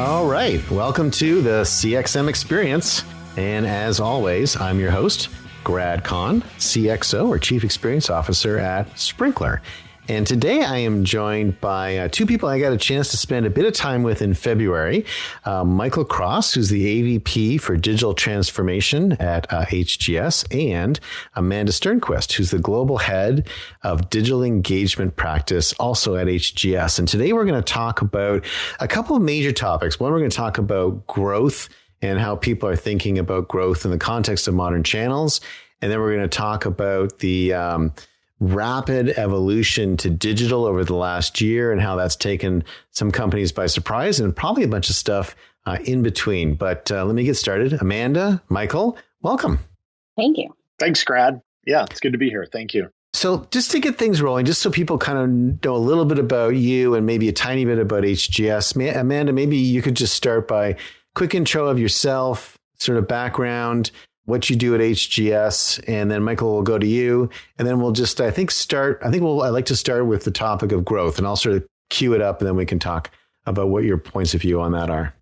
All right, welcome to the CXM Experience. And as always, I'm your host, Grad Kahn, CXO or Chief Experience Officer at Sprinklr. And today I am joined by two people I got a chance to spend a bit of time with in February. Michael Crosse, who's the AVP for Digital Transformation at HGS, and Amanda Sternquist, who's the Global Head of Digital Engagement Practice, also at HGS. And today we're going to talk about a couple of major topics. One, we're going to talk about growth and how people are thinking about growth in the context of modern channels. And then we're going to talk about the rapid evolution to digital over the last year and how that's taken some companies by surprise, and probably a bunch of stuff in between. But let me get started. Amanda, Michael, welcome. Thank you. Thanks, Grad. Yeah, it's good to be here. Thank you. So just to get things rolling, just so people kind of know a little bit about you and maybe a tiny bit about HGS, Amanda, maybe you could just start by quick intro of yourself, sort of background, what you do at HGS, and then Michael will go to you, and then we'll just, I'd like to start with the topic of growth, and I'll sort of cue it up, and then we can talk about what your points of view on that are.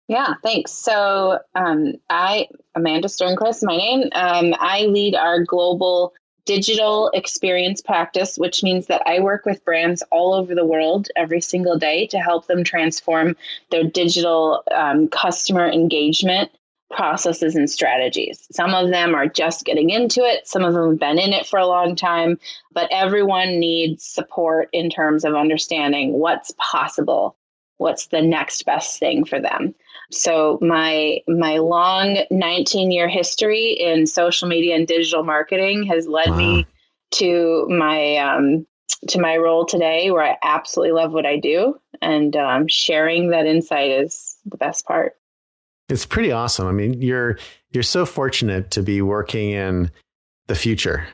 Yeah, thanks. So Amanda Sternquist, my name. I lead our global digital experience practice, which means that I work with brands all over the world every single day to help them transform their digital customer engagement processes and strategies. Some of them are just getting into it. Some of them have been in it for a long time, but everyone needs support in terms of understanding what's possible, what's the next best thing for them. So my long 19-year history in social media and digital marketing has led me to my role today, where I absolutely love what I do, and sharing that insight is the best part. It's pretty awesome. I mean, you're so fortunate to be working in the future.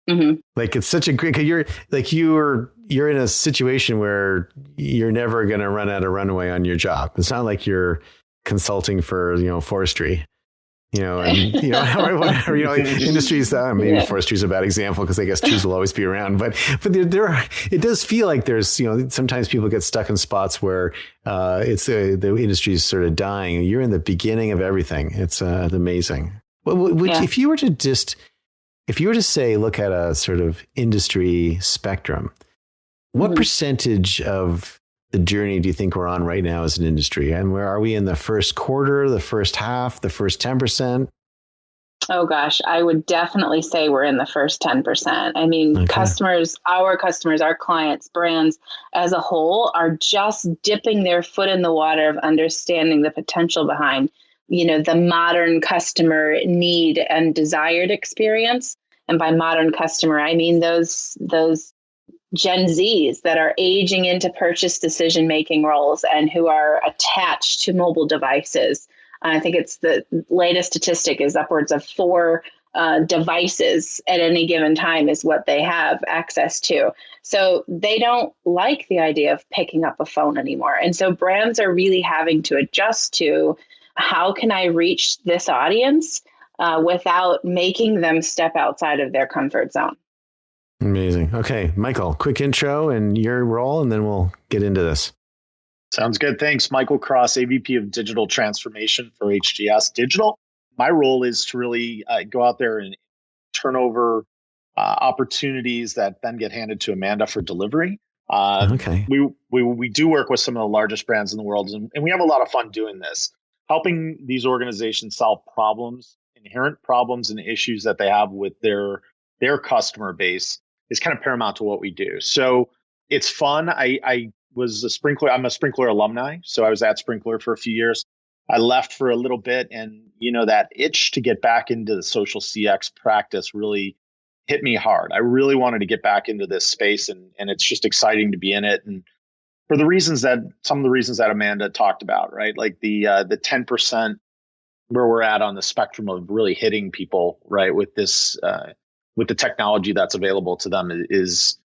Mm-hmm. Like, it's such a great, cause you're in a situation where you're never going to run out of runway on your job. It's not like you're consulting for, forestry, and, whatever, industries, maybe forestry is a bad example because I guess trees will always be around, but it does feel like there's, sometimes people get stuck in spots where the industry is sort of dying. You're in the beginning of everything. It's amazing. If you were to say, look at a sort of industry spectrum, what percentage of the journey do you think we're on right now as an industry? And where are we in the first quarter, the first half, the first 10%? Oh gosh, I would definitely say we're in the first 10%. I mean, our clients, brands as a whole are just dipping their foot in the water of understanding the potential behind, the modern customer need and desired experience. And by modern customer, I mean those Gen Zs that are aging into purchase decision-making roles and who are attached to mobile devices. I think it's the latest statistic is upwards of 4 devices at any given time is what they have access to. So they don't like the idea of picking up a phone anymore. And so brands are really having to adjust to, how can I reach this audience without making them step outside of their comfort zone? Amazing. Okay, Michael, quick intro and your role, and then we'll get into this. Sounds good. Thanks. Michael Crosse, AVP of Digital Transformation for HGS Digital. My role is to really go out there and turn over opportunities that then get handed to Amanda for delivery. We do work with some of the largest brands in the world, and we have a lot of fun doing this, helping these organizations solve problems, inherent problems and issues that they have with their customer base is kind of paramount to what we do. So it's fun. I'm a Sprinklr alumni. So I was at Sprinklr for a few years. I left for a little bit, and that itch to get back into the social CX practice really hit me hard. I really wanted to get back into this space, and it's just exciting to be in it. And for some of the reasons that Amanda talked about, right? Like the 10% where we're at on the spectrum of really hitting people, right, with this with the technology that's available to them is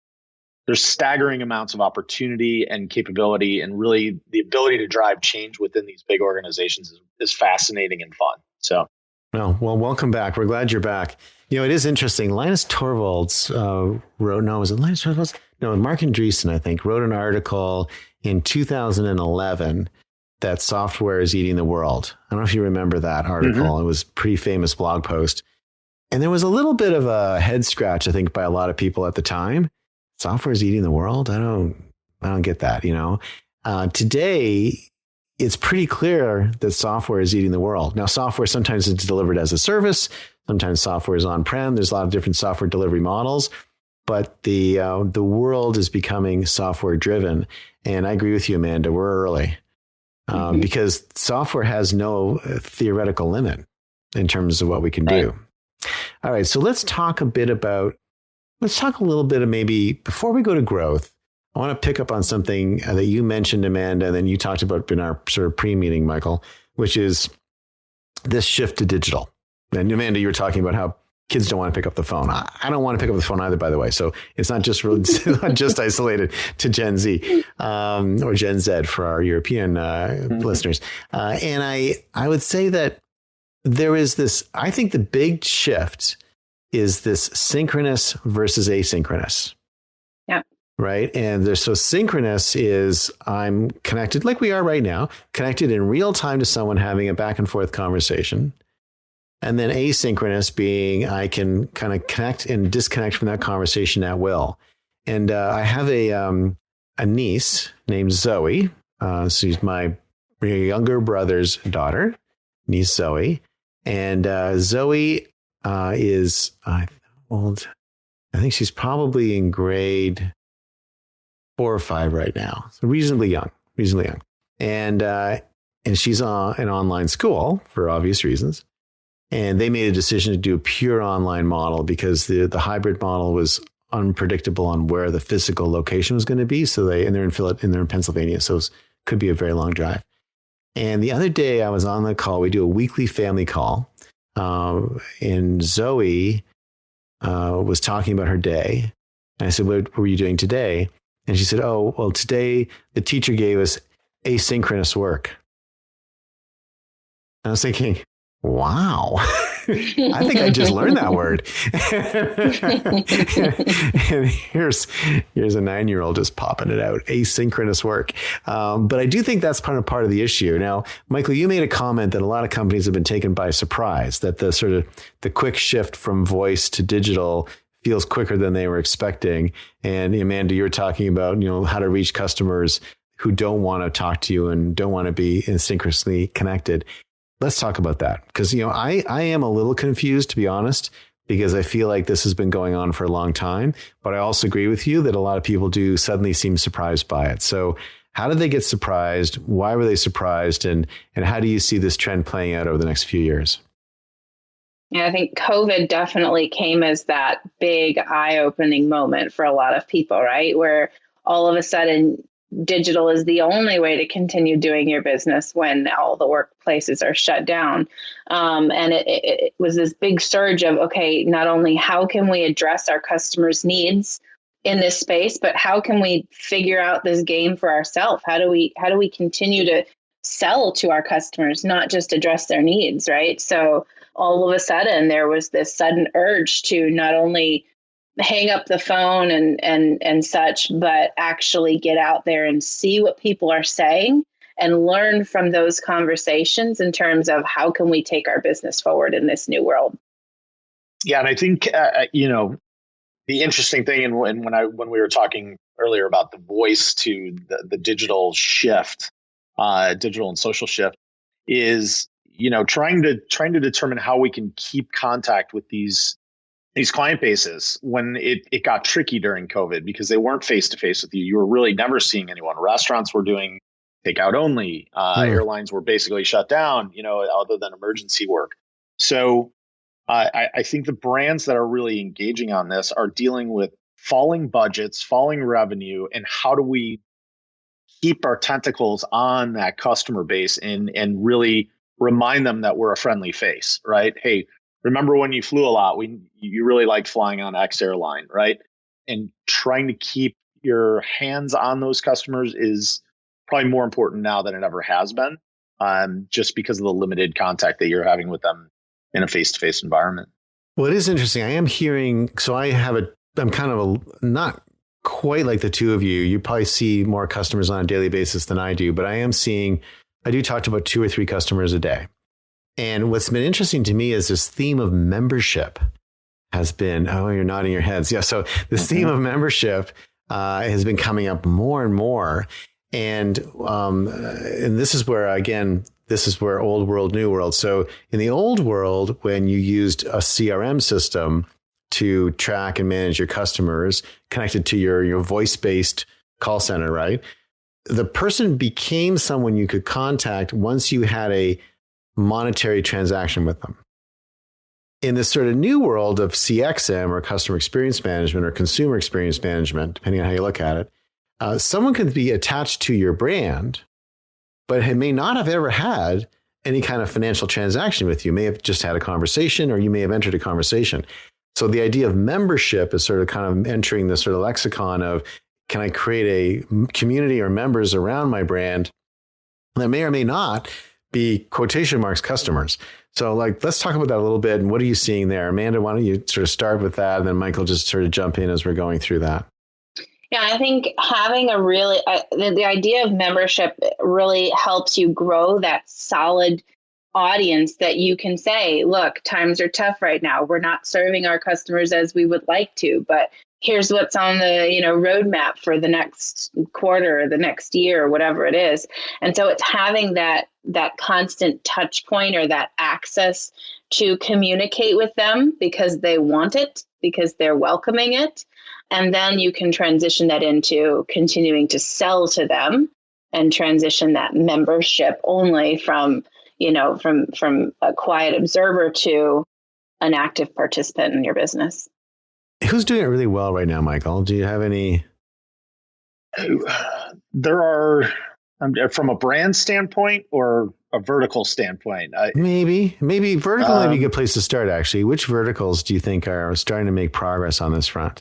there's staggering amounts of opportunity and capability, and really the ability to drive change within these big organizations is fascinating and fun. So, well, welcome back. We're glad you're back. It is interesting. Linus Torvalds Mark Andreessen, I think, wrote an article in 2011 that software is eating the world. I don't know if you remember that article. Mm-hmm. It was a pretty famous blog post. And there was a little bit of a head scratch, I think, by a lot of people at the time. Software is eating the world? I don't get that, Today, it's pretty clear that software is eating the world. Now, software sometimes is delivered as a service. Sometimes software is on-prem. There's a lot of different software delivery models. But the world is becoming software driven. And I agree with you, Amanda, we're early because software has no theoretical limit in terms of what we can do. All right. So let's talk a little bit of maybe before we go to growth, I want to pick up on something that you mentioned, Amanda, and then you talked about in our sort of pre-meeting, Michael, which is this shift to digital. And Amanda, you were talking about how kids don't want to pick up the phone. I don't want to pick up the phone either, by the way. So it's not just not just isolated to Gen Z or Gen Z for our European listeners. And I would say that there is this, I think the big shift is this synchronous versus asynchronous. Yeah. Right. And so synchronous is I'm connected like we are right now, connected in real time to someone having a back and forth conversation. And then asynchronous being I can kind of connect and disconnect from that conversation at will. And I have a niece named Zoe. She's my younger brother's daughter, niece Zoe. And Zoe is old. I think she's probably in grade 4 or 5 right now. So reasonably young. And she's on an online school for obvious reasons. And they made a decision to do a pure online model because the hybrid model was unpredictable on where the physical location was going to be. So they're in Pennsylvania. So it could be a very long drive. And the other day I was on the call. We do a weekly family call. And Zoe was talking about her day. And I said, what were you doing today? And she said, oh, well, today the teacher gave us asynchronous work. And I was thinking, wow, I think I just learned that word. And here's a 9-year-old just popping it out, asynchronous work. But I do think that's part of the issue. Now, Michael, you made a comment that a lot of companies have been taken by surprise, that the quick shift from voice to digital feels quicker than they were expecting. And Amanda, you were talking about, how to reach customers who don't want to talk to you and don't want to be asynchronously connected. Let's talk about that because, I am a little confused, to be honest, because I feel like this has been going on for a long time. But I also agree with you that a lot of people do suddenly seem surprised by it. So how did they get surprised? Why were they surprised? And how do you see this trend playing out over the next few years? Yeah, I think COVID definitely came as that big eye-opening moment for a lot of people, right? Where all of a sudden digital is the only way to continue doing your business when all the workplaces are shut down. And it was this big surge of, okay, not only how can we address our customers' needs in this space, but how can we figure out this game for ourselves? How do we continue to sell to our customers, not just address their needs, right? So all of a sudden there was this sudden urge to not only hang up the phone and such, but actually get out there and see what people are saying and learn from those conversations in terms of how can we take our business forward in this new world. Yeah, and I think the interesting thing, and when we were talking earlier about the voice to the digital shift, digital and social shift, is trying to determine how we can keep contact with these client bases when it got tricky during COVID because they weren't face to face with you. You were really never seeing anyone. Restaurants were doing takeout only. Airlines were basically shut down, other than emergency work. So I think the brands that are really engaging on this are dealing with falling budgets, falling revenue, and how do we keep our tentacles on that customer base and really remind them that we're a friendly face, right? Hey, remember when you flew a lot? You really liked flying on X airline, right? And trying to keep your hands on those customers is probably more important now than it ever has been, just because of the limited contact that you're having with them in a face-to-face environment. Well, it is interesting. I am hearing, so I'm kind of not quite like the two of you. You probably see more customers on a daily basis than I do, but I am seeing I do talk to about 2 or 3 customers a day. And what's been interesting to me is this theme of membership has been, oh, you're nodding your heads. Yeah. So this theme of membership has been coming up more and more. And this is where, again, this is where old world, new world. So in the old world, when you used a CRM system to track and manage your customers connected to your voice-based call center, right? The person became someone you could contact once you had a monetary transaction with them. In this sort of new world of CXM or customer experience management or consumer experience management, depending on how you look at it, someone can be attached to your brand, but may not have ever had any kind of financial transaction with you. May have just had a conversation, or you may have entered a conversation. So the idea of membership is sort of kind of entering the sort of lexicon of, can I create a community or members around my brand that may or may not be quotation marks customers? So let's talk about that a little bit. And what are you seeing there? Amanda, why don't you sort of start with that? And then Michael, just sort of jump in as we're going through that. Yeah, I think having a really, the idea of membership really helps you grow that solid audience that you can say, look, times are tough right now. We're not serving our customers as we would like to, but here's what's on the roadmap for the next quarter or the next year or whatever it is. And so it's having that constant touch point or that access to communicate with them because they want it, because they're welcoming it. And then you can transition that into continuing to sell to them and transition that membership only from a quiet observer to an active participant in your business. Who's doing it really well right now, Michael? Do you have any? There are, from a brand standpoint or a vertical standpoint. Maybe vertical might be a good place to start, actually. Which verticals do you think are starting to make progress on this front?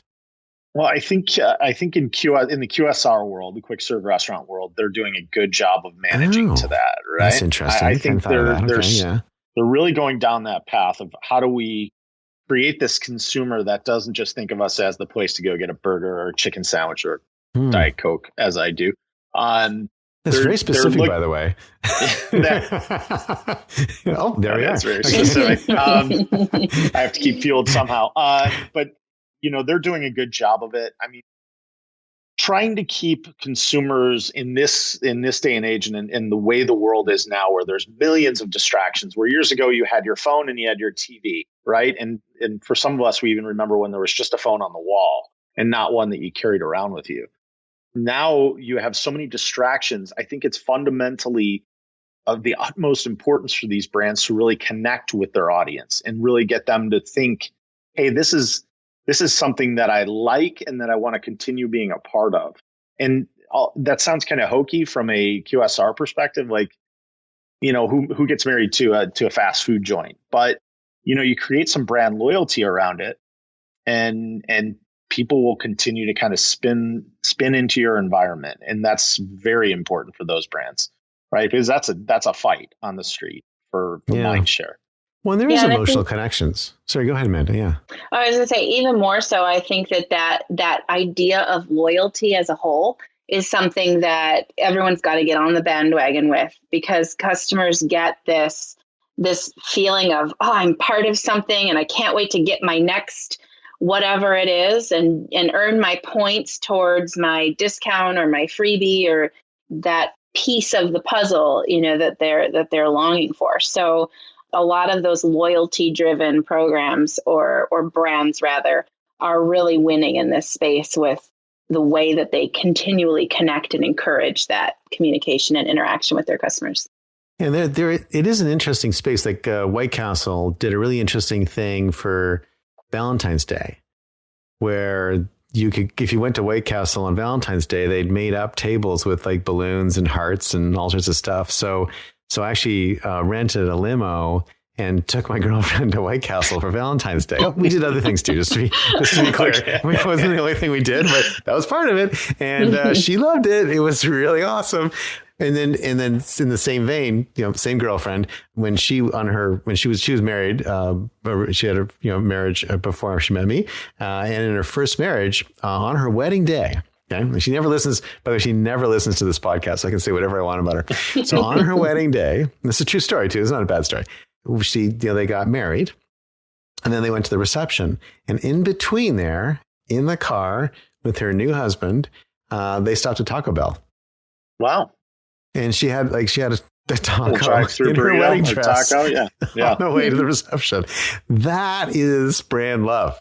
Well, I think in the QSR world, the quick serve restaurant world, they're doing a good job of managing to that, right? That's interesting. I think they're really going down that path of how do we create this consumer that doesn't just think of us as the place to go get a burger or a chicken sandwich or Diet Coke, as I do. That's very specific, by the way. Oh, there we are. That's very specific. I have to keep fueled somehow. But they're doing a good job of it. I mean, trying to keep consumers in this day and age and in the way the world is now, where there's millions of distractions, where years ago you had your phone and you had your TV, right? And for some of us, we even remember when there was just a phone on the wall and not one that you carried around with you. Now you have so many distractions. I think it's fundamentally of the utmost importance for these brands to really connect with their audience and really get them to think, hey, this is something that I like and that I want to continue being a part of. And that sounds kind of hokey from a QSR perspective, who gets married to a fast food joint. But you create some brand loyalty around it, and people will continue to kind of spin into your environment, and that's very important for those brands, right? Because that's a fight on the street for mind share. Well, there is emotional connections. Sorry, go ahead, Amanda. Yeah. I was going to say, even more so, I think that idea of loyalty as a whole is something that everyone's got to get on the bandwagon with, because customers get this feeling of, oh, I'm part of something and I can't wait to get my next whatever it is and earn my points towards my discount or my freebie or that piece of the puzzle, that they're longing for. So a lot of those loyalty driven programs or brands rather are really winning in this space with the way that they continually connect and encourage that communication and interaction with their customers. And there it is an interesting space. Like White Castle did a really interesting thing for Valentine's Day, where you could, if you went to White Castle on Valentine's Day, they'd made up tables with like balloons and hearts and all sorts of stuff. So I actually rented a limo and took my girlfriend to White Castle for Valentine's Day. We did other things too, just to be clear. Okay. It wasn't the only thing we did, but that was part of it. And she loved it. It was really awesome. And then in the same vein, same girlfriend, when she was married, she had a marriage before she met me, and in her first marriage, on her wedding day, Okay. She never listens. By the way, she never listens to this podcast. So I can say whatever I want about her. So on her wedding day, this is a true story too. It's not a bad story. They got married and then they went to the reception, and in between there in the car with her new husband, they stopped at Taco Bell. Wow. And she had a taco in her burrito, wedding dress taco, yeah. on the way to the reception. That is brand love.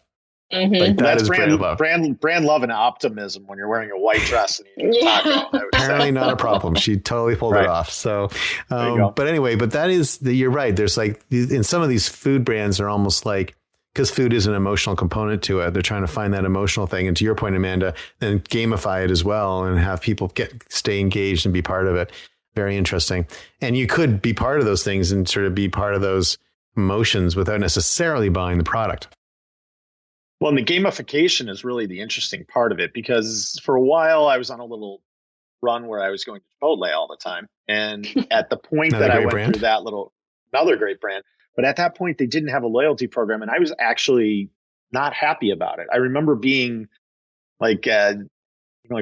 Mm-hmm. Like that That's is brand love. Brand love and optimism when you're wearing a white dress and you taco. Apparently not a problem. She totally pulled it off. So, but anyway, you're right. There's like in some of these food brands are almost like, because food is an emotional component to it. They're trying to find that emotional thing. And to your point, Amanda, then gamify it as well and have people stay engaged and be part of it. Very interesting. And you could be part of those things and sort of be part of those emotions without necessarily buying the product. Well, and the gamification is really the interesting part of it, because for a while I was on a little run where I was going to Chipotle all the time. And at the point that I went through that another great brand, but at that point they didn't have a loyalty program, and I was actually not happy about it. I remember being like,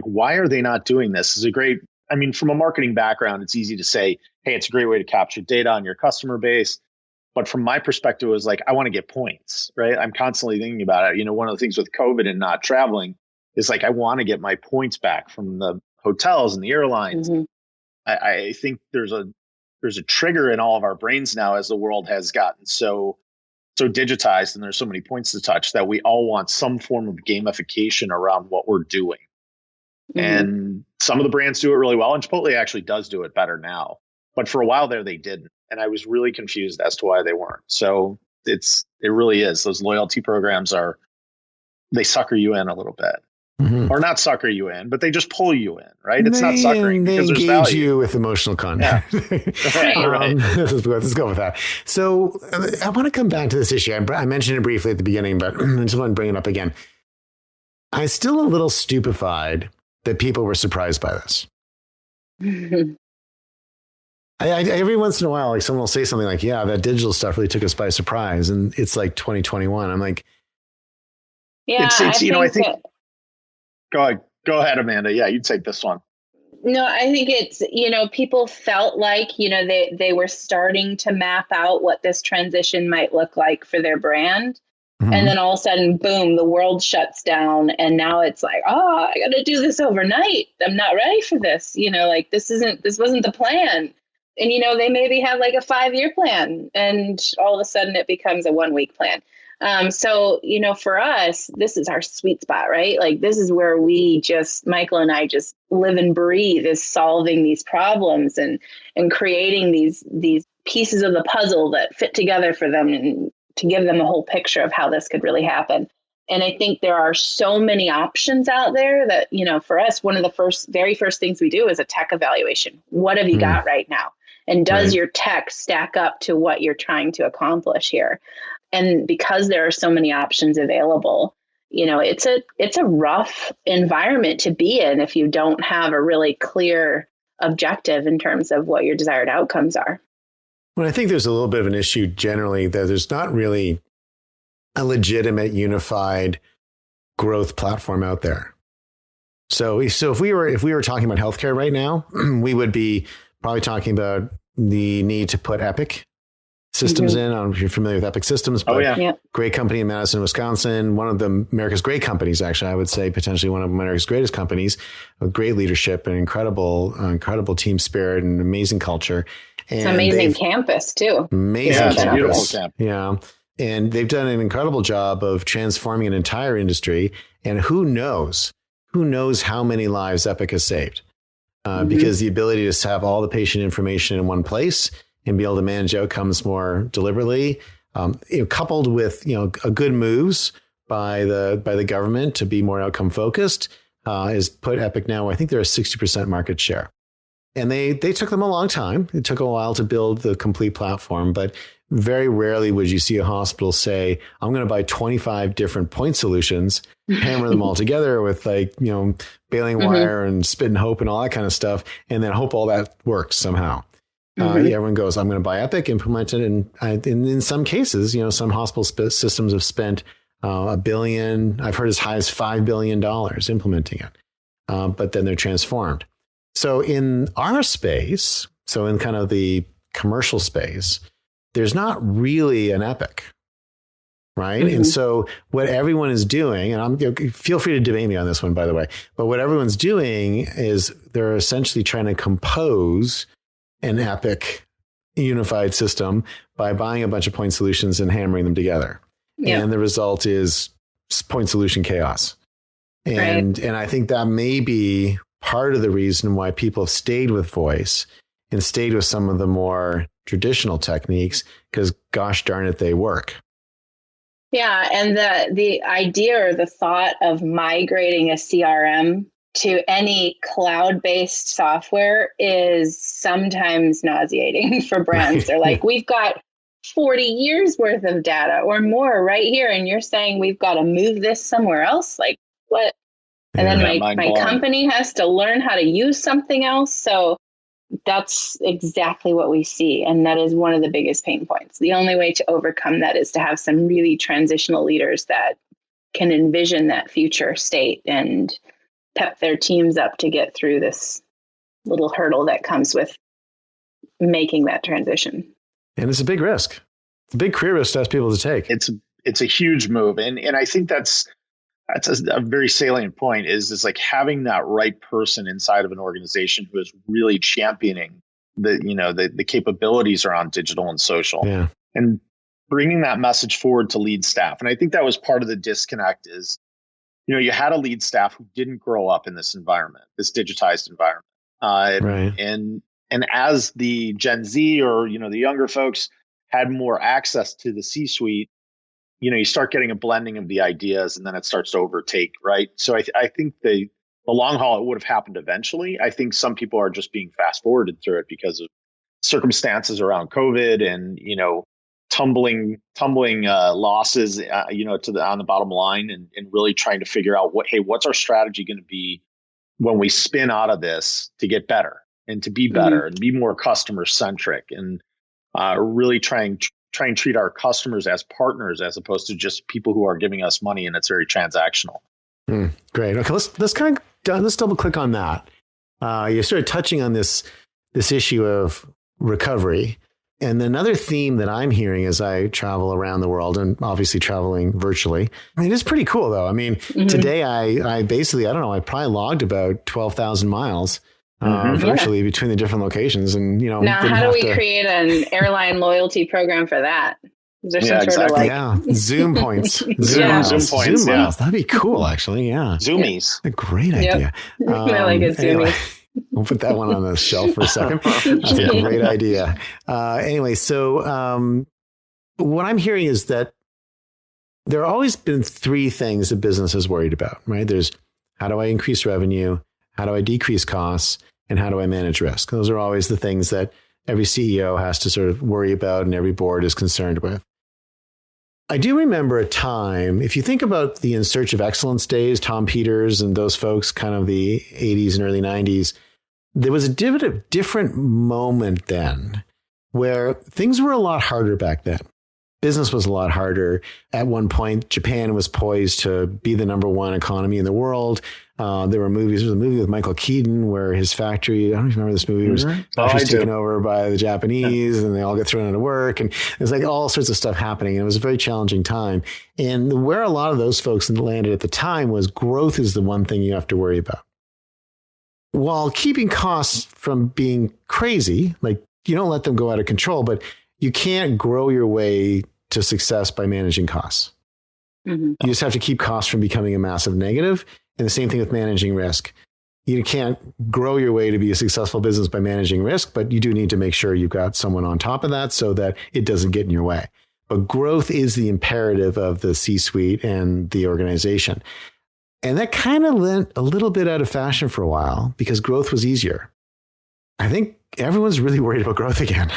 why are they not doing this? This is from a marketing background, it's easy to say, hey, it's a great way to capture data on your customer base. But from my perspective, it was like, I want to get points, right? I'm constantly thinking about it. One of the things with COVID and not traveling is like, I want to get my points back from the hotels and the airlines. Mm-hmm. I think there's a trigger in all of our brains now as the world has gotten so digitized and there's so many points to touch that we all want some form of gamification around what we're doing. Mm-hmm. And some of the brands do it really well, and Chipotle actually does do it better now. But for a while there, they didn't. And I was really confused as to why they weren't. So it really is. Those loyalty programs they sucker you in a little bit. Mm-hmm. Or not sucker you in, but they just pull you in, right? It's not suckering. They engage you with emotional content. Yeah. Right. Let's go with that. So I want to come back to this issue. I mentioned it briefly at the beginning, but I just want to bring it up again. I'm still a little stupefied that people were surprised by this. I every once in a while, like someone will say something like, yeah, that digital stuff really took us by surprise. And it's like 2021. I'm like, yeah, I think go ahead, Amanda. Yeah, you take this one. No, I think it's, people felt like, they were starting to map out what this transition might look like for their brand. Mm-hmm. And then all of a sudden, boom, the world shuts down. And now it's like, I got to do this overnight. I'm not ready for this. This wasn't the plan. And, they maybe have like a 5-year plan, and all of a sudden it becomes a 1-week plan. So, for us, this is our sweet spot, right? Like, this is where Michael and I just live and breathe, is solving these problems and creating these pieces of the puzzle that fit together for them and to give them a whole picture of how this could really happen. And I think there are so many options out there that, for us, one of the very first things we do is a tech evaluation. What have you got right now? And does your tech stack up to what you're trying to accomplish here? And because there are so many options available, it's a rough environment to be in if you don't have a really clear objective in terms of what your desired outcomes are. Well, I think there's a little bit of an issue generally that there's not really a legitimate unified growth platform out there. So if we were talking about healthcare right now, we would be probably talking about the need to put Epic systems in. I don't know if you're familiar with Epic Systems, but great company in Madison, Wisconsin. One of America's great companies, actually, I would say potentially one of America's greatest companies with great leadership and incredible team spirit and amazing culture. And it's an amazing campus too. Amazing campus. Beautiful campus. Yeah. And they've done an incredible job of transforming an entire industry. And who knows how many lives Epic has saved. Because the ability to have all the patient information in one place and be able to manage outcomes more deliberately, coupled with good moves by the government to be more outcome focused, has put Epic now. I think they're a 60% market share, and they took them a long time. It took a while to build the complete platform, but very rarely would you see a hospital say, I'm going to buy 25 different point solutions, hammer them all together with baling wire and spit and hope and all that kind of stuff, and then hope all that works somehow. Everyone goes, I'm going to buy Epic, implement it. And in some cases, some hospital systems have spent $1 billion. I've heard as high as $5 billion implementing it. but then they're transformed. So in our space, so in kind of the commercial space, there's not really an epic, right? Mm-hmm. And so what everyone is doing, and feel free to debate me on this one, by the way, but what everyone's doing is they're essentially trying to compose an epic unified system by buying a bunch of point solutions and hammering them together. Yeah. And the result is point solution chaos. And I think that may be part of the reason why people have stayed with voice and stayed with some of the more traditional techniques, because gosh darn it, they work. Yeah. And the idea or the thought of migrating a CRM to any cloud-based software is sometimes nauseating for brands. They're like, we've got 40 years worth of data or more right here, and you're saying we've got to move this somewhere else? Like, what? And then my company has to learn how to use something else. So that's exactly what we see. And that is one of the biggest pain points. The only way to overcome that is to have some really transitional leaders that can envision that future state and pep their teams up to get through this little hurdle that comes with making that transition. And it's a big risk. It's a big career risk to ask people to take. It's a huge move. And I think that's a very salient point is like having that right person inside of an organization who is really championing the capabilities around digital and social, and bringing that message forward to lead staff. And I think that was part of the disconnect is, you had a lead staff who didn't grow up in this environment, this digitized environment. And as the Gen Z or, the younger folks had more access to the C-suite, you start getting a blending of the ideas, and then it starts to overtake, right? So I think the long haul, it would have happened eventually. I think some people are just being fast forwarded through it because of circumstances around COVID and, tumbling losses, on the bottom line, and really trying to figure out what's our strategy going to be when we spin out of this to get better and to be better and be more customer centric, and really try and treat our customers as partners as opposed to just people who are giving us money, and it's very transactional. Great. Okay, let's double click on that. You're sort of touching on this issue of recovery. And another theme that I'm hearing as I travel around the world, and obviously traveling virtually, it is pretty cool though. I mean, today I basically, I don't know, I probably logged about 12,000 miles virtually between the different locations. And, now how do we create an airline loyalty program for that? Is there some sort of like Zoom points? Zoom points. That'd be cool, actually. Yeah. Zoomies. A great idea. I like it, Zoomies. We'll put that one on the shelf for a second. That's a great idea. Anyway, so what I'm hearing is that there have always been three things that business is worried about, right? There's how do I increase revenue? How do I decrease costs? And how do I manage risk? Those are always the things that every CEO has to sort of worry about and every board is concerned with. I do remember a time, if you think about the In Search of Excellence days, Tom Peters and those folks, kind of the 80s and early 90s, there was a different moment then where things were a lot harder back then. Business was a lot harder. At one point, Japan was poised to be the number one economy in the world. There were movies. There was a movie with Michael Keaton where his factory, I don't even remember this movie, was taken over by the Japanese and they all get thrown out of work. And there's like all sorts of stuff happening. And it was a very challenging time. And where a lot of those folks landed at the time was growth is the one thing you have to worry about. While keeping costs from being crazy, like you don't let them go out of control, but you can't grow your way to success by managing costs. You just have to keep costs from becoming a massive negative. And the same thing with managing risk. You can't grow your way to be a successful business by managing risk, but you do need to make sure you've got someone on top of that so that it doesn't get in your way. But growth is the imperative of the C-suite and the organization. And that kind of went a little bit out of fashion for a while because growth was easier. I think everyone's really worried about growth again.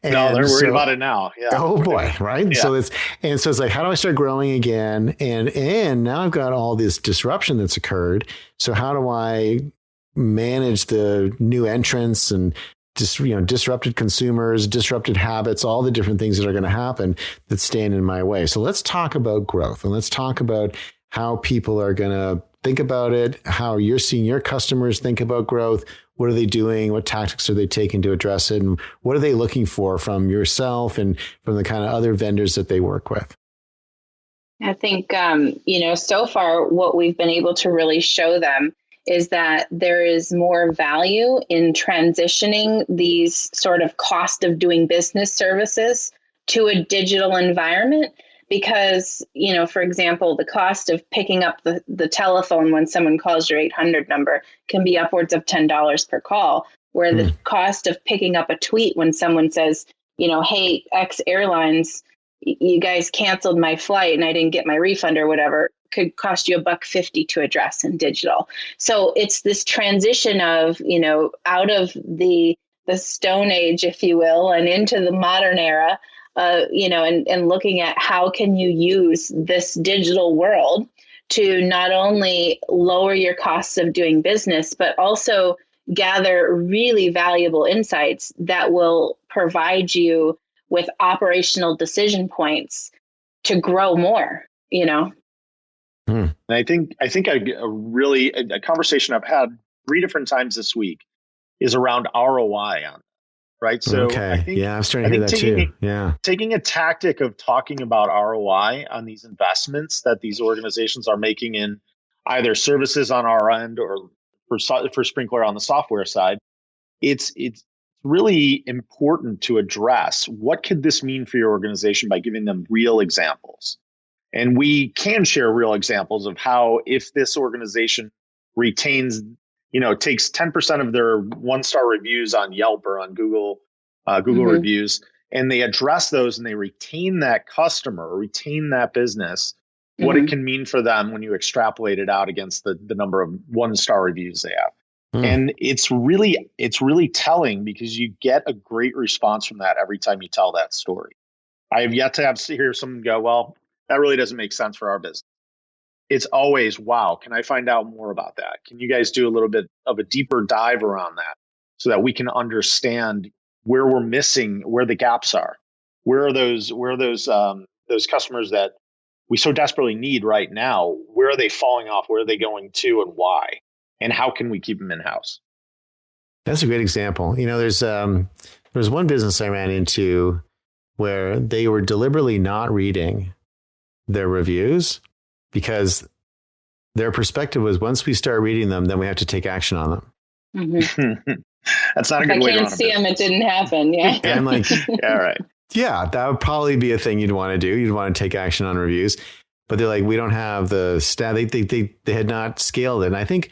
And no, they're worried about it now. Yeah. Oh boy, right? Yeah. So it's like, how do I start growing again? And now I've got all this disruption that's occurred. So how do I manage the new entrants and disrupted consumers, disrupted habits, all the different things that are going to happen that stand in my way? So let's talk about growth and let's talk about how people are going to think about it, how you're seeing your customers think about growth. What are they doing? What tactics are they taking to address it? And what are they looking for from yourself and from the kind of other vendors that they work with? I think, so far what we've been able to really show them is that there is more value in transitioning these sort of cost of doing business services to a digital environment. Because, for example, the cost of picking up the telephone when someone calls your 800 number can be upwards of $10 per call, where the cost of picking up a tweet when someone says, hey, X Airlines, you guys canceled my flight and I didn't get my refund or whatever, could cost you $1.50 to address in digital. So it's this transition of, out of the Stone Age, if you will, and into the modern era, and looking at how can you use this digital world to not only lower your costs of doing business, but also gather really valuable insights that will provide you with operational decision points to grow more, And I think a conversation I've had 3 different times this week is around ROI on, right? So okay. I think, I'm starting to hear that too. Taking a tactic of talking about ROI on these investments that these organizations are making in either services on our end or for Sprinklr on the software side, it's really important to address what could this mean for your organization by giving them real examples. And we can share real examples of how if this organization retains, takes 10% of their 1-star reviews on Yelp or on Google reviews, and they address those and they retain that customer, retain that business, what it can mean for them when you extrapolate it out against the number of 1-star reviews they have. And it's really telling because you get a great response from that every time you tell that story. I have yet to hear someone go, well, that really doesn't make sense for our business. It's always, wow, can I find out more about that? Can you guys do a little bit of a deeper dive around that so that we can understand where we're missing, where the gaps are? Where are those customers that we so desperately need right now? Where are they falling off? Where are they going to and why? And how can we keep them in-house? That's a great example. There's one business I ran into where they were deliberately not reading their reviews because their perspective was once we start reading them, then we have to take action on them. That's not a good way to run a business. I can't see them. It didn't happen. Yeah. And I'm like, all right. Yeah, that would probably be a thing you'd want to do. You'd want to take action on reviews, but they're like, we don't have the staff. They had not scaled it. And I think,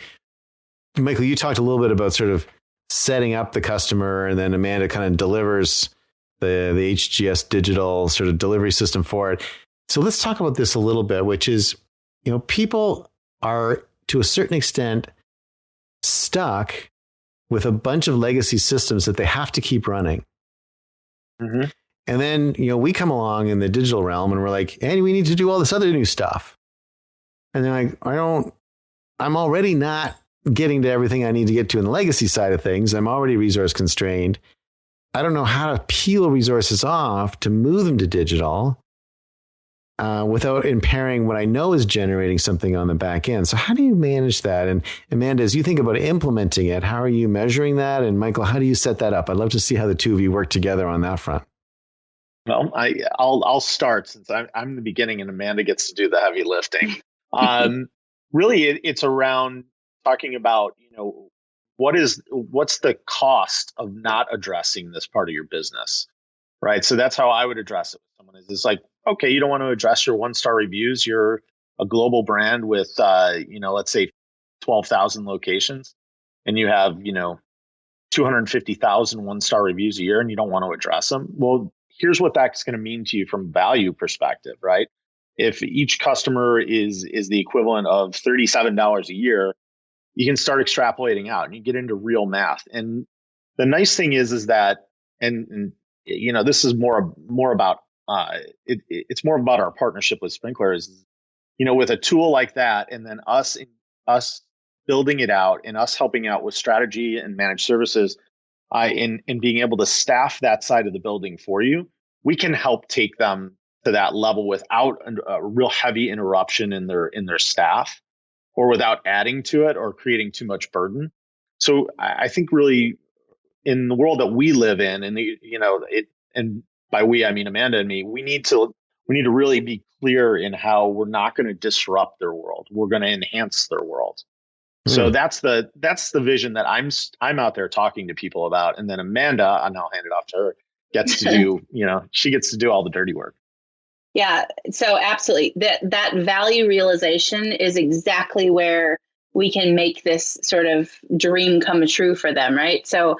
Michael, you talked a little bit about sort of setting up the customer, and then Amanda kind of delivers the HGS Digital sort of delivery system for it. So let's talk about this a little bit, which is, people are to a certain extent stuck with a bunch of legacy systems that they have to keep running. And then, we come along in the digital realm and we're like, hey, we need to do all this other new stuff. And they're like, I'm already not getting to everything I need to get to in the legacy side of things. I'm already resource constrained. I don't know how to peel resources off to move them to digital without impairing what I know is generating something on the back end. So how do you manage that? And Amanda, as you think about implementing it, how are you measuring that? And Michael, how do you set that up? I'd love to see how the two of you work together on that front. Well, I'll start since I'm the beginning and Amanda gets to do the heavy lifting. Really, it's around talking about, what's the cost of not addressing this part of your business, right? So that's how I would address it with someone. It's like, okay, you don't want to address your 1-star reviews. You're a global brand with, let's say 12,000 locations, and you have, 250,000 1-star reviews a year, and you don't want to address them. Well, here's what that's going to mean to you from a value perspective, right? If each customer is the equivalent of $37 a year, you can start extrapolating out and you get into real math. And the nice thing is that, and this is more about it's more about our partnership with Sprinklr is, with a tool like that, and then us building it out and us helping out with strategy and managed services, and being able to staff that side of the building for you, we can help take them to that level without a real heavy interruption in their staff, or without adding to it or creating too much burden. So I think really in the world that we live in, and and by we I mean Amanda and me, we need to really be clear in how we're not going to disrupt their world. We're going to enhance their world. So that's the vision that I'm out there talking to people about. And then Amanda, and I'll hand it off to her, gets to do, she gets to do all the dirty work. Yeah, so absolutely. That value realization is exactly where we can make this sort of dream come true for them, right? So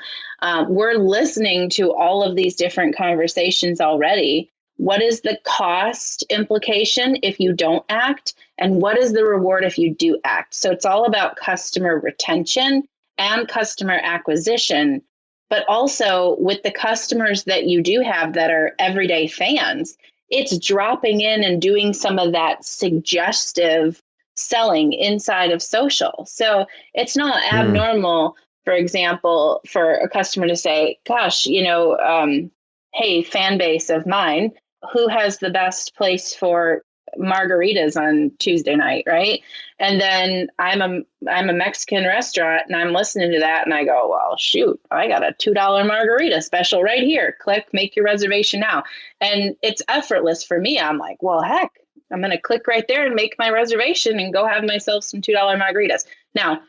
we're listening to all of these different conversations already. What is the cost implication if you don't act? And what is the reward if you do act? So it's all about customer retention and customer acquisition, but also with the customers that you do have that are everyday fans, it's dropping in and doing some of that suggestive selling inside of social. So it's not abnormal, for example, for a customer to say, gosh, hey, fan base of mine, who has the best place for margaritas on Tuesday night, right? And then I'm a Mexican restaurant and I'm listening to that and I go, well, shoot, I got a $2 margarita special right here. Click, make your reservation now. And it's effortless for me. I'm like, well, heck, I'm going to click right there and make my reservation and go have myself some $2 margaritas. Now,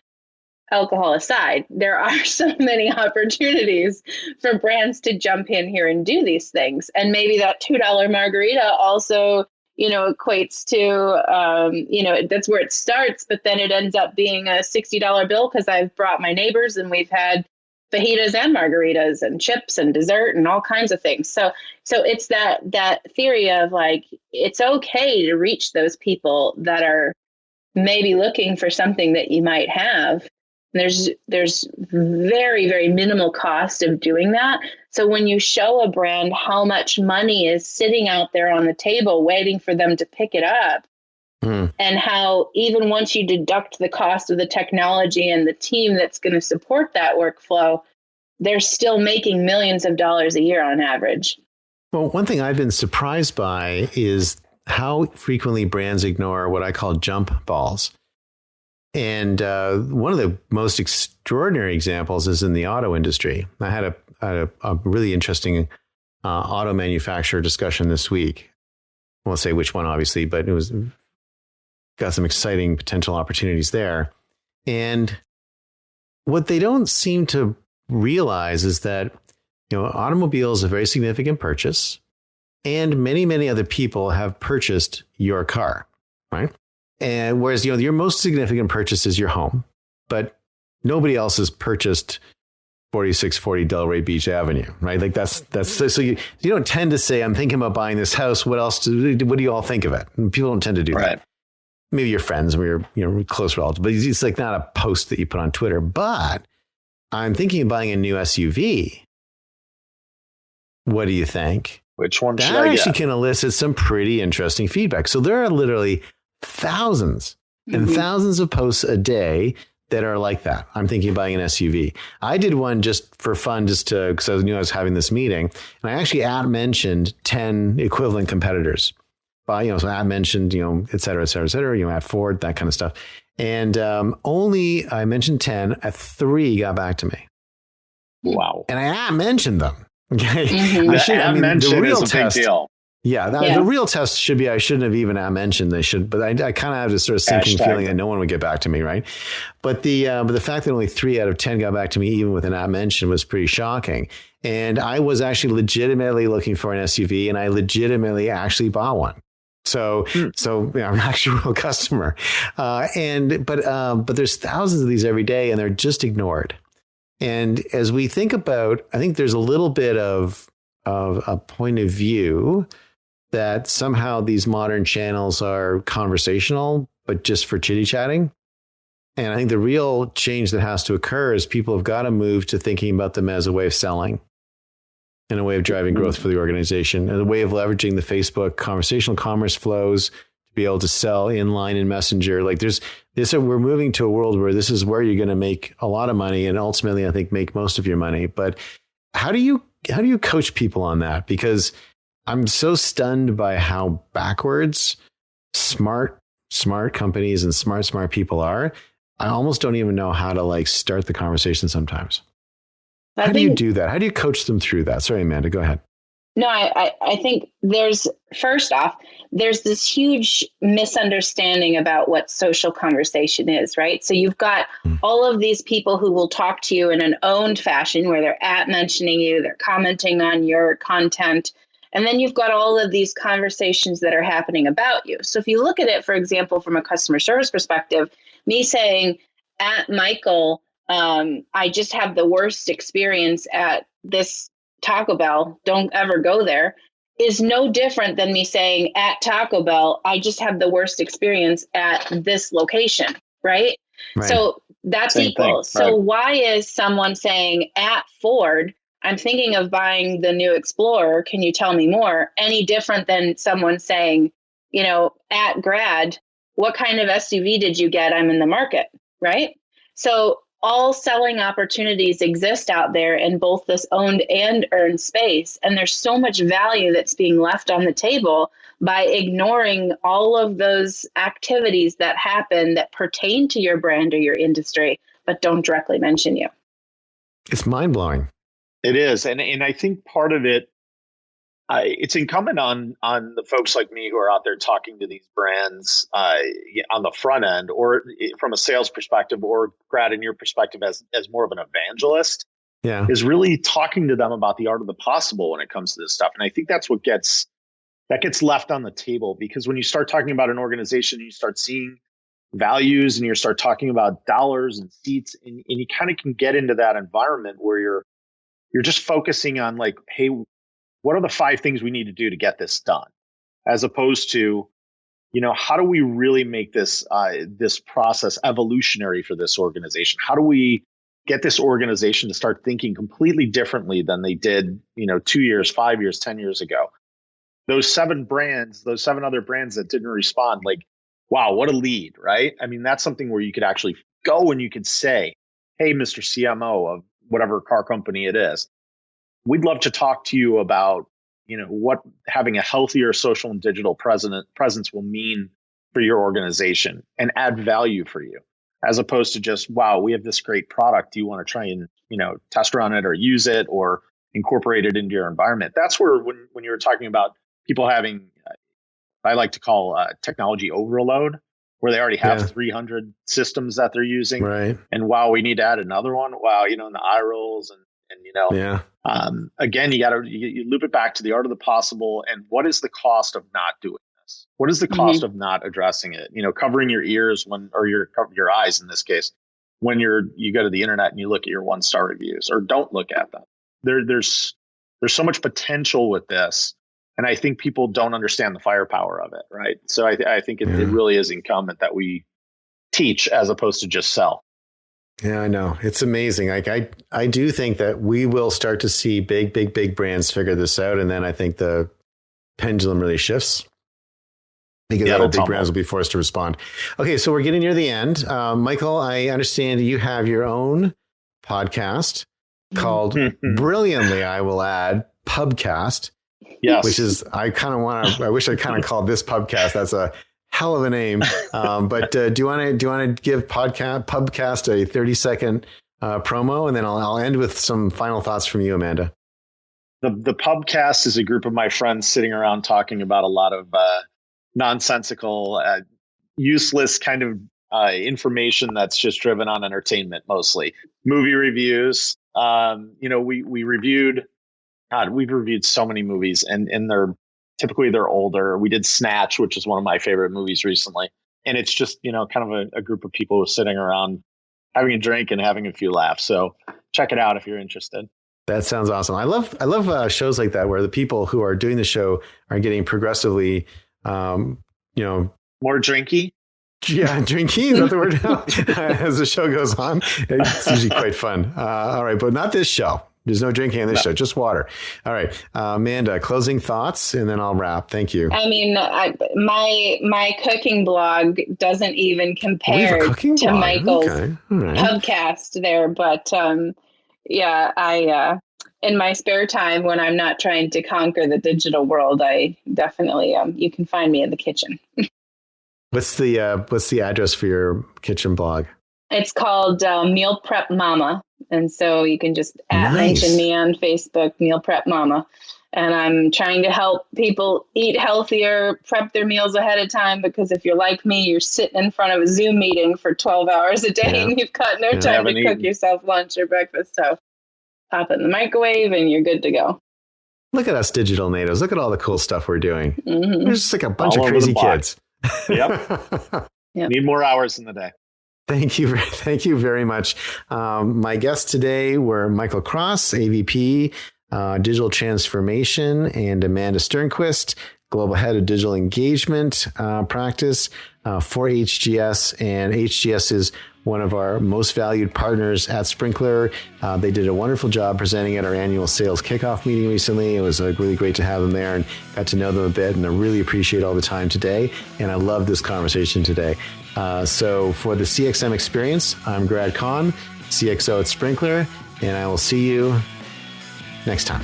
alcohol aside, there are so many opportunities for brands to jump in here and do these things. And maybe that $2 margarita also, equates to, that's where it starts, but then it ends up being a $60 bill because I've brought my neighbors and we've had fajitas and margaritas and chips and dessert and all kinds of things. So it's that theory of like, it's okay to reach those people that are maybe looking for something that you might have. There's very, very minimal cost of doing that. So when you show a brand how much money is sitting out there on the table waiting for them to pick it up, and how even once you deduct the cost of the technology and the team that's going to support that workflow, they're still making millions of dollars a year on average. Well, one thing I've been surprised by is how frequently brands ignore what I call jump balls. And one of the most extraordinary examples is in the auto industry. I had a really interesting auto manufacturer discussion this week. I won't say which one, obviously, but it was got some exciting potential opportunities there. And what they don't seem to realize is that automobile is a very significant purchase, and many, many other people have purchased your car, right? And whereas, your most significant purchase is your home, but nobody else has purchased 4640 Delray Beach Avenue, right? Like that's so you don't tend to say, I'm thinking about buying this house. What do you all think of it? And people don't tend to do that. Maybe your friends or your close relatives, but it's like not a post that you put on Twitter. But I'm thinking of buying a new SUV. What do you think? Which one should I get? That actually can elicit some pretty interesting feedback. So there are literally thousands and thousands of posts a day that are like that. I'm thinking of buying an SUV. I did one just for fun, because I knew I was having this meeting, and I actually mentioned 10 equivalent competitors. So I mentioned, et cetera, et cetera, et cetera, at Ford, that kind of stuff. And only I mentioned 10, 3 got back to me. Wow. And I mentioned them. Okay. The real is a big deal. Yeah, the real test should be I shouldn't have even mentioned they should, but I kind of have this sort of sinking feeling that no one would get back to me, right? But the fact that only 3 out of 10 got back to me, even with an mention, was pretty shocking. And I was actually legitimately looking for an SUV, and I legitimately actually bought one. So I'm actually a real customer. But there's thousands of these every day, and they're just ignored. And as we think about, I think there's a little bit of a point of view that somehow these modern channels are conversational, but just for chitty chatting. And I think the real change that has to occur is people have got to move to thinking about them as a way of selling and a way of driving growth for the organization and a way of leveraging the Facebook conversational commerce flows to be able to sell inline and messenger. Like we're moving to a world where this is where you're going to make a lot of money and ultimately, I think, make most of your money. But how do you coach people on that? Because I'm so stunned by how backwards smart companies and smart people are. I almost don't even know how to like start the conversation sometimes. How do you do that? How do you coach them through that? Sorry, Amanda, go ahead. No, I think first off, there's this huge misunderstanding about what social conversation is, right? So you've got all of these people who will talk to you in an owned fashion where they're mentioning you, they're commenting on your content. And then you've got all of these conversations that are happening about you. So if you look at it, for example, from a customer service perspective, me saying at Michael, I just have the worst experience at this Taco Bell, don't ever go there, is no different than me saying at Taco Bell, I just have the worst experience at this location, right? So that's Same equal. thing, So why is someone saying at Ford, I'm thinking of buying the new Explorer, can you tell me more, any different than someone saying, at Grad, what kind of SUV did you get? I'm in the market, right? So all selling opportunities exist out there in both this owned and earned space. And there's so much value that's being left on the table by ignoring all of those activities that happen that pertain to your brand or your industry, but don't directly mention you. It's mind-blowing. It is. And I think part of it, it's incumbent on the folks like me who are out there talking to these brands on the front end, or from a sales perspective, or Grad, in your perspective as more of an evangelist, is really talking to them about the art of the possible when it comes to this stuff. And I think that's what gets left on the table, because when you start talking about an organization, you start seeing values and you start talking about dollars and seats, and you kind of can get into that environment where you're just focusing on like, hey, what are the 5 things we need to do to get this done? As opposed to, how do we really make this this process evolutionary for this organization? How do we get this organization to start thinking completely differently than they did, 2 years, 5 years, 10 years ago? Those 7 other brands that didn't respond, like, wow, what a lead, right? I mean, that's something where you could actually go and you could say, hey, Mr. CMO of whatever car company it is, we'd love to talk to you about, what having a healthier social and digital presence will mean for your organization and add value for you, as opposed to just, wow, we have this great product. Do you want to try and, test run it or use it or incorporate it into your environment? That's where when you were talking about people having, I like to call technology overload, where they already have 300 systems that they're using. Right. And wow, we need to add another one. Wow, and the eye rolls and again, you loop it back to the art of the possible. And what is the cost of not doing this? What is the cost of not addressing it? Covering your ears or your eyes in this case, when you go to the internet and you look at your 1-star reviews, or don't look at them. There's so much potential with this. And I think people don't understand the firepower of it. Right. So I think it really is incumbent that we teach as opposed to just sell. Yeah, I know. It's amazing. Like I do think that we will start to see big brands figure this out. And then I think the pendulum really shifts, because other big brands will be forced to respond. Okay, so we're getting near the end. Michael, I understand you have your own podcast called, brilliantly, I will add, Pubcast. Yes. Which is, I wish I kind of called this Pubcast. That's a hell of a name. But do you want to give Pubcast a 30-second promo, and then I'll end with some final thoughts from you, Amanda. The Pubcast is a group of my friends sitting around talking about a lot of nonsensical, useless kind of information that's just driven on entertainment, mostly movie reviews. We reviewed. God, we've reviewed so many movies, and they're older. We did Snatch, which is one of my favorite movies recently. And it's just, kind of a group of people sitting around having a drink and having a few laughs. So check it out if you're interested. That sounds awesome. I love shows like that, where the people who are doing the show are getting progressively, more drinky. Yeah, drinky, is that the word? As the show goes on, it's usually quite fun. All right, but not this show. There's no drinking on this show, just water. All right, Amanda, closing thoughts, and then I'll wrap. Thank you. I mean, my cooking blog doesn't even compare to Michael's Pubcast there, but in my spare time when I'm not trying to conquer the digital world, I definitely, you can find me in the kitchen. What's the address for your kitchen blog? It's called Meal Prep Mama. And so you can just mention me on Facebook, Meal Prep Mama. And I'm trying to help people eat healthier, prep their meals ahead of time, because if you're like me, you're sitting in front of a Zoom meeting for 12 hours a day and you've got no time to cook yourself lunch or breakfast. So pop it in the microwave and you're good to go. Look at us digital natives. Look at all the cool stuff we're doing. Mm-hmm. We're just like a bunch of crazy kids. Yep. Need more hours in the day. Thank you. Thank you very much. My guests today were Michael Crosse, AVP, Digital Transformation, and Amanda Sternquist, Global Head of Digital Engagement Practice for HGS. And HGS is one of our most valued partners at Sprinklr. They did a wonderful job presenting at our annual sales kickoff meeting recently. It was really great to have them there and got to know them a bit. And I really appreciate all the time today. And I love this conversation today. So for the CXM experience, I'm Grad Conn, CXO at Sprinklr, and I will see you next time.